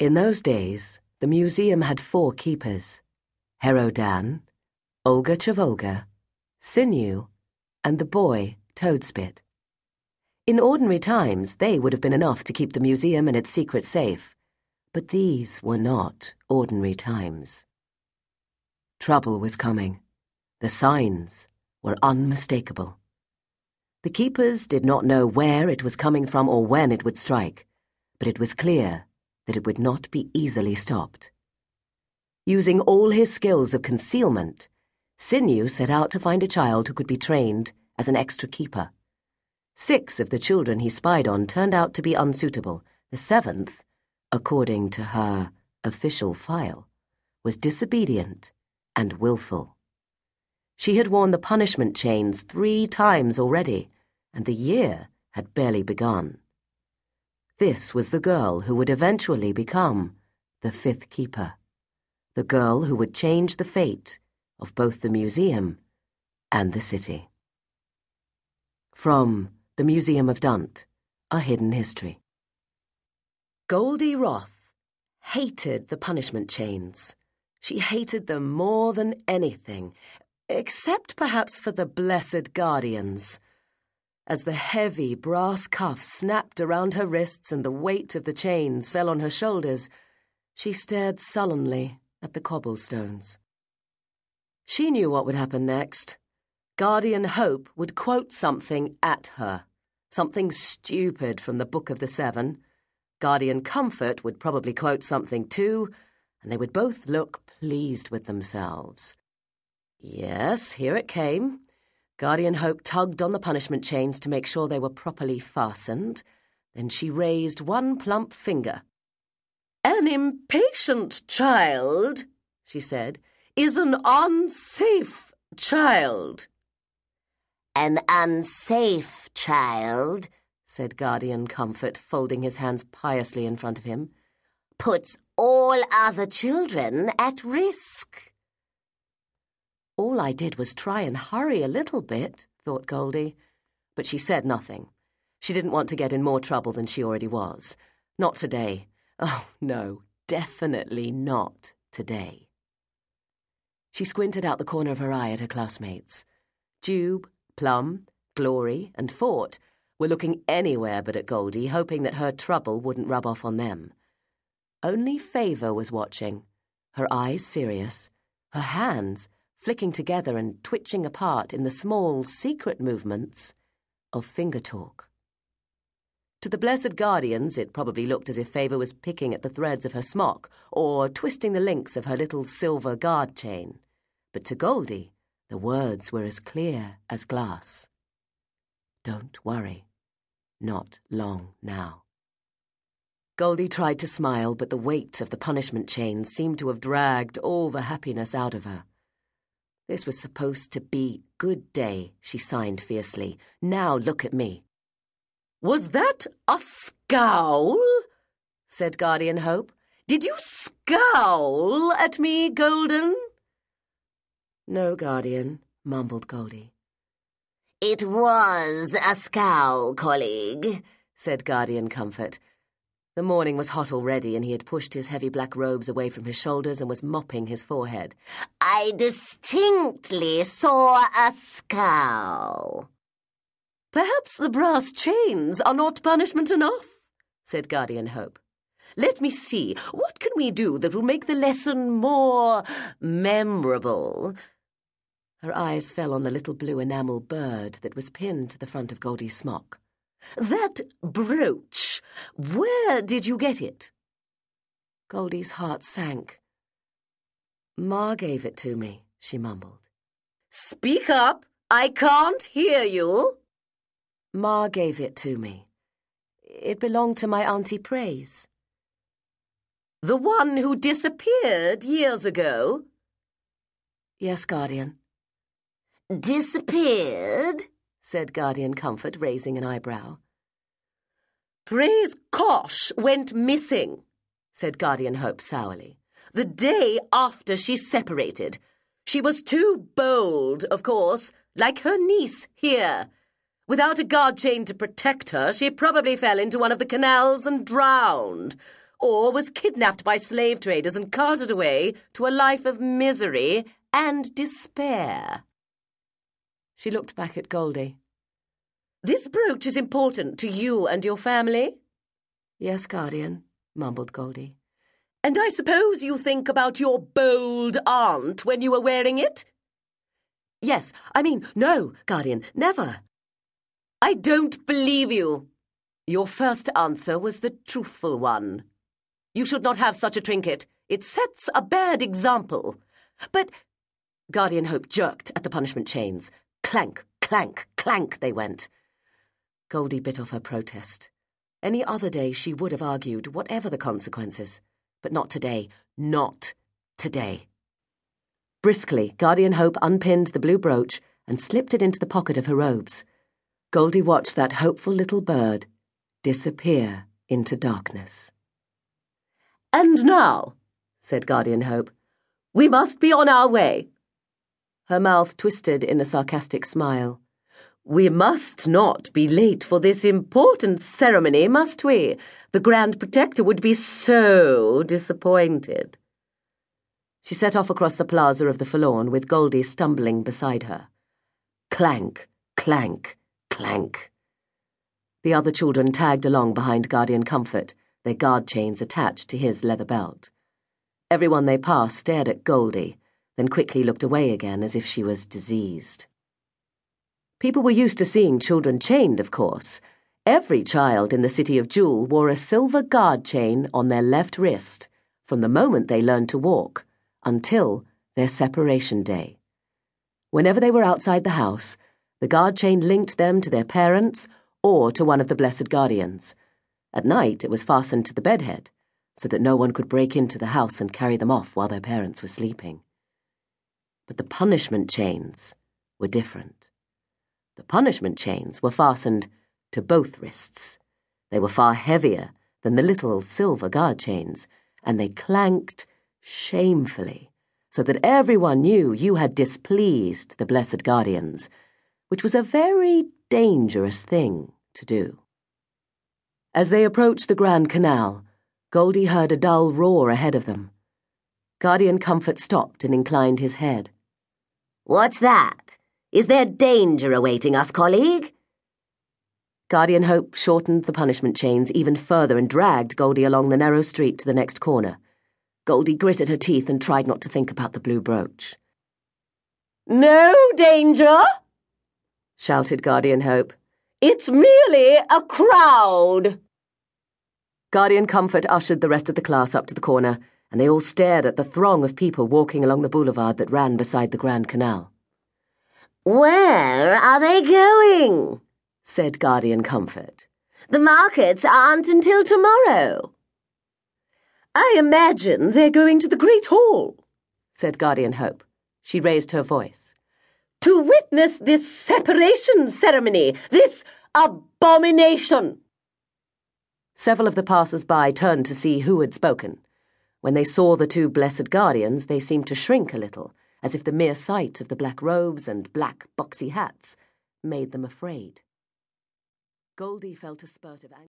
In those days, the museum had 4 keepers: Herodan, Olga Chavolga, Sinew, and the boy, Toadspit. In ordinary times, they would have been enough to keep the museum and its secret safe, but these were not ordinary times. Trouble was coming. The signs were unmistakable. The keepers did not know where it was coming from or when it would strike, but it was clear that it would not be easily stopped. Using all his skills of concealment, Sinew set out to find a child who could be trained as an extra keeper. 6 of the children he spied on turned out to be unsuitable. The 7th, according to her official file, was disobedient and willful. She had worn the punishment chains 3 times already, and the year had barely begun. This was the girl who would eventually become the 5th keeper, the girl who would change the fate of both the museum and the city. From The Museum of Dunt, A Hidden History. Goldie Roth hated the punishment chains. She hated them more than anything, except perhaps for the blessed guardians. As the heavy brass cuffs snapped around her wrists and the weight of the chains fell on her shoulders, she stared sullenly at the cobblestones. She knew what would happen next. Guardian Hope would quote something at her, something stupid from the Book of the Seven. Guardian Comfort would probably quote something too, and they would both look pleased with themselves. Yes, here it came. Guardian Hope tugged on the punishment chains to make sure they were properly fastened. Then she raised one plump finger. "An impatient child," she said, "is an unsafe child." "An unsafe child," said Guardian Comfort, folding his hands piously in front of him, "puts all other children at risk." All I did was try and hurry a little bit, thought Goldie. But she said nothing. She didn't want to get in more trouble than she already was. Not today. Oh, no, definitely not today. She squinted out the corner of her eye at her classmates. Jube, Plum, Glory, and Fort were looking anywhere but at Goldie, hoping that her trouble wouldn't rub off on them. Only Favour was watching, her eyes serious, her hands flicking together and twitching apart in the small, secret movements of finger talk. To the blessed guardians, it probably looked as if Favour was picking at the threads of her smock or twisting the links of her little silver guard chain. But to Goldie, the words were as clear as glass. Don't worry. Not long now. Goldie tried to smile, but the weight of the punishment chains seemed to have dragged all the happiness out of her. This was supposed to be good day, she signed fiercely. Now look at me. "Was that a scowl?" said Guardian Hope. "Did you scowl at me, Golden?" "No, Guardian," mumbled Goldie. "It was a scowl, colleague," said Guardian Comfort. The morning was hot already, and he had pushed his heavy black robes away from his shoulders and was mopping his forehead. "I distinctly saw a scowl." "Perhaps the brass chains are not punishment enough," said Guardian Hope. "Let me see, what can we do that will make the lesson more memorable?" Her eyes fell on the little blue enamel bird that was pinned to the front of Goldie's smock. "That brooch, where did you get it?" Goldie's heart sank. "Ma gave it to me," she mumbled. "Speak up, I can't hear you." "Ma gave it to me. It belonged to my Auntie Praise." "The one who disappeared years ago?" "Yes, Guardian." "Disappeared?" said Guardian Comfort, raising an eyebrow. "Praise Kosh went missing," said Guardian Hope sourly, "the day after she separated. She was too bold, of course, like her niece here. Without a guard chain to protect her, she probably fell into one of the canals and drowned. or was kidnapped by slave traders and carted away to a life of misery and despair. She looked back at Goldie. This brooch is important to you and your family? Yes, Guardian, mumbled Goldie. And I suppose you think about your bold aunt when you were wearing it? Yes, no, Guardian, never. I don't believe you. Your first answer was the truthful one. You should not have such a trinket. It sets a bad example. But Guardian Hope jerked at the punishment chains. Clank, clank, clank they went. Goldie bit off her protest. Any other day she would have argued, whatever the consequences. But not today. Not today. Briskly, Guardian Hope unpinned the blue brooch and slipped it into the pocket of her robes. Goldie watched that hopeful little bird disappear into darkness. And now, said Guardian Hope, we must be on our way. Her mouth twisted in a sarcastic smile. We must not be late for this important ceremony, must we? The Grand Protector would be so disappointed. She set off across the plaza of the Forlorn with Goldie stumbling beside her. Clank, clank, clank. The other children tagged along behind Guardian Comfort, their guard chains attached to his leather belt. Everyone they passed stared at Goldie, then quickly looked away again as if she was diseased. People were used to seeing children chained, of course. Every child in the city of Jewel wore a silver guard chain on their left wrist from the moment they learned to walk until their separation day. Whenever they were outside the house, the guard chain linked them to their parents or to one of the Blessed Guardians. At night, it was fastened to the bedhead, so that no one could break into the house and carry them off while their parents were sleeping. But the punishment chains were different. The punishment chains were fastened to both wrists. They were far heavier than the little silver guard chains, and they clanked shamefully, so that everyone knew you had displeased the Blessed Guardians, which was a very dangerous thing to do. As they approached the Grand Canal, Goldie heard a dull roar ahead of them. Guardian Comfort stopped and inclined his head. What's that? Is there danger awaiting us, colleague? Guardian Hope shortened the punishment chains even further and dragged Goldie along the narrow street to the next corner. Goldie gritted her teeth and tried not to think about the blue brooch. No danger, shouted Guardian Hope. It's merely a crowd. Guardian Comfort ushered the rest of the class up to the corner, and they all stared at the throng of people walking along the boulevard that ran beside the Grand Canal. Where are they going? Said Guardian Comfort. The markets aren't until tomorrow. I imagine they're going to the Great Hall, said Guardian Hope. She raised her voice. To witness this separation ceremony, this abomination. Several of the passers-by turned to see who had spoken. When they saw the two Blessed Guardians, they seemed to shrink a little, as if the mere sight of the black robes and black boxy hats made them afraid. Goldie felt a spurt of anger.